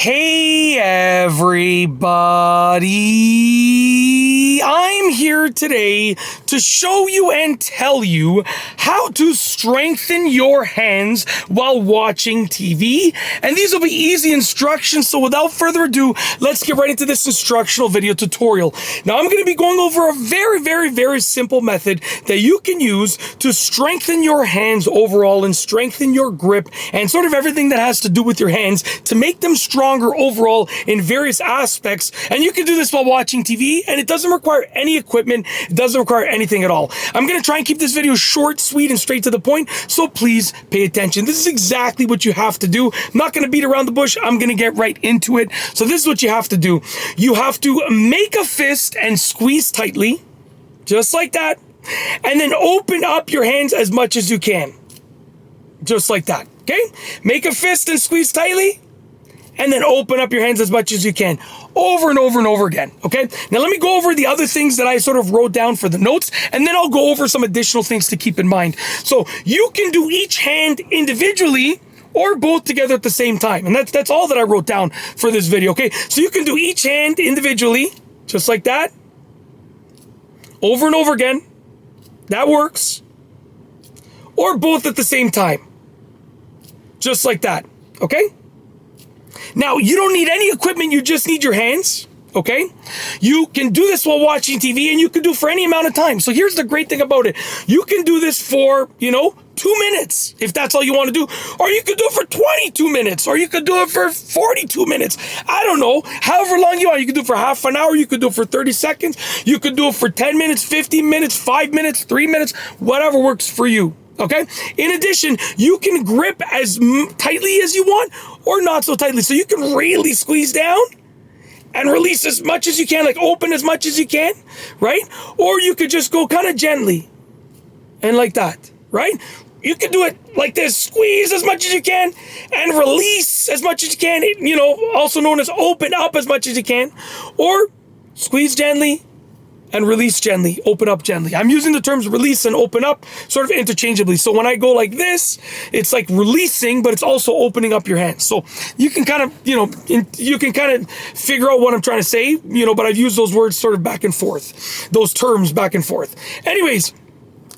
Hey everybody, I'm here today to show you and tell you how to strengthen your hands while watching TV. And these will be easy instructions, so without further ado, let's get right into this instructional video tutorial. Now I'm going to be going over a very simple method that you can use to strengthen your hands overall and strengthen your grip and sort of everything that has to do with your hands to make them stronger overall in various aspects. And you can do this while watching TV, and it doesn't require any equipment. It doesn't require anything at all. I'm going to try and keep this video short, sweet, and straight to the point, so please pay attention. This is exactly what you have to do. I'm not going to beat around the bush. I'm going to get right into it. So this is what you have to do. You have to make a fist and squeeze tightly, just like that, and then open up your hands as much as you can. Just like that, okay? Make a fist and squeeze tightly, and then open up your hands as much as you can, over and over and over again, okay? Now let me go over the other things that I sort of wrote down for the notes, and then I'll go over some additional things to keep in mind. So you can do each hand individually or both together at the same time, and that's all that I wrote down for this video, okay? So you can do each hand individually, just like that, over and over again. That works. Or both at the same time, just like that, okay? Now, you don't need any equipment, you just need your hands, okay? You can do this while watching TV, and you can do it for any amount of time. So here's the great thing about it. You can do this for, 2 minutes, if that's all you want to do. Or you could do it for 22 minutes, or you could do it for 42 minutes. I don't know, however long you want. You could do it for half an hour, you could do it for 30 seconds, you could do it for 10 minutes, 15 minutes, 5 minutes, 3 minutes, whatever works for you. Okay. In addition, you can grip as tightly as you want or not so tightly. So you can really squeeze down and release as much as you can, like open as much as you can, right? Or you could just go kind of gently and like that, right? You can do it like this, squeeze as much as you can and release as much as you can, also known as open up as much as you can, or squeeze gently and release gently, open up gently. I'm using the terms release and open up sort of interchangeably. So when I go like this, it's like releasing, but it's also opening up your hands. So you can kind of, you can kind of figure out what I'm trying to say, but I've used those words sort of back and forth, those terms back and forth. Anyways,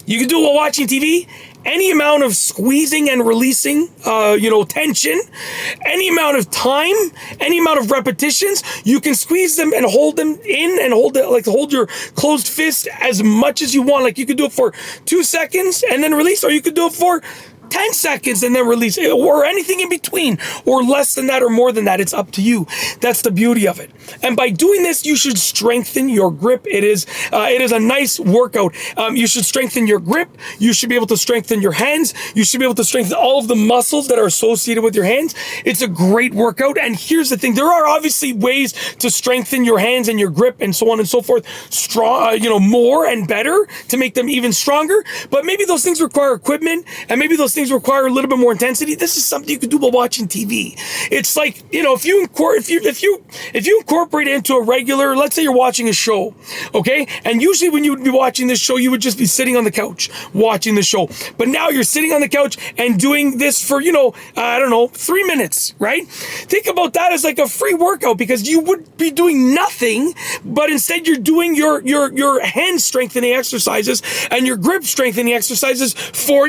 you can do it while watching TV. Any amount of squeezing and releasing, tension, any amount of time, any amount of repetitions, you can squeeze them and hold them in and hold your closed fist as much as you want. Like you could do it for 2 seconds and then release, or you could do it for 10 seconds and then release, or anything in between, or less than that or more than that. It's up to you. That's the beauty of it. And by doing this, you should strengthen your grip. It is a nice workout. You should strengthen your grip. You should be able to strengthen your hands. You should be able to strengthen all of the muscles that are associated with your hands. It's a great workout. And here's the thing. There are obviously ways to strengthen your hands and your grip and so on and so forth, more and better to make them even stronger. But maybe those things require equipment, and maybe those things require a little bit more intensity. This is something you can do while watching TV. It's like, if you incorporate it into a regular, let's say you're watching a show, okay? And usually when you would be watching this show, you would just be sitting on the couch watching the show. But now you're sitting on the couch and doing this for, 3 minutes, right? Think about that as like a free workout, because you would be doing nothing, but instead you're doing your hand strengthening exercises and your grip strengthening exercises for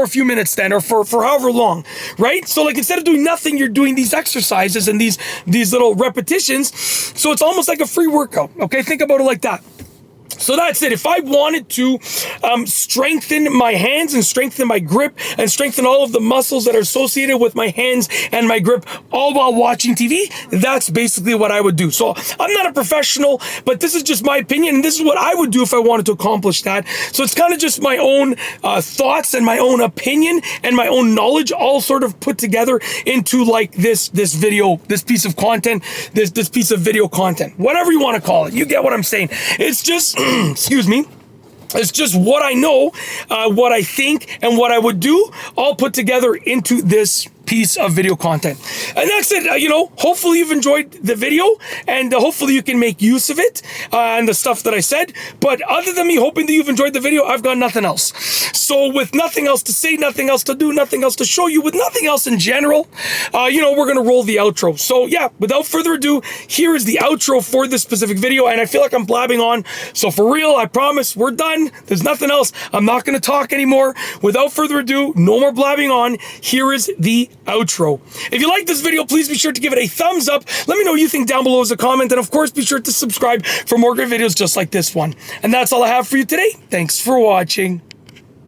a few minutes then, or for however long, right? So like instead of doing nothing, you're doing these exercises and these little repetitions. So it's almost like a free workout, okay? Think about it like that. So that's it. If I wanted to strengthen my hands and strengthen my grip and strengthen all of the muscles that are associated with my hands and my grip, all while watching TV, that's basically what I would do. So I'm not a professional, but this is just my opinion, and this is what I would do if I wanted to accomplish that. So it's kind of just my own thoughts and my own opinion and my own knowledge all sort of put together into like this video, this piece of content, this piece of video content, whatever you want to call it. You get what I'm saying. It's just excuse me. It's just what I know, what I think, and what I would do, all put together into this piece of video content. And that's it. Hopefully you've enjoyed the video, and hopefully you can make use of it and the stuff that I said. But other than me hoping that you've enjoyed the video, I've got nothing else. So with nothing else to say, nothing else to do, nothing else to show you, with nothing else in general, we're going to roll the outro. So yeah, without further ado, here is the outro for this specific video. And I feel like I'm blabbing on. So for real, I promise we're done. There's nothing else. I'm not going to talk anymore. Without further ado, no more blabbing on. Here is the outro. If you like this video, please be sure to give it a thumbs up. Let me know what you think down below as a comment. And of course, be sure to subscribe for more great videos just like this one. And that's all I have for you today. Thanks for watching.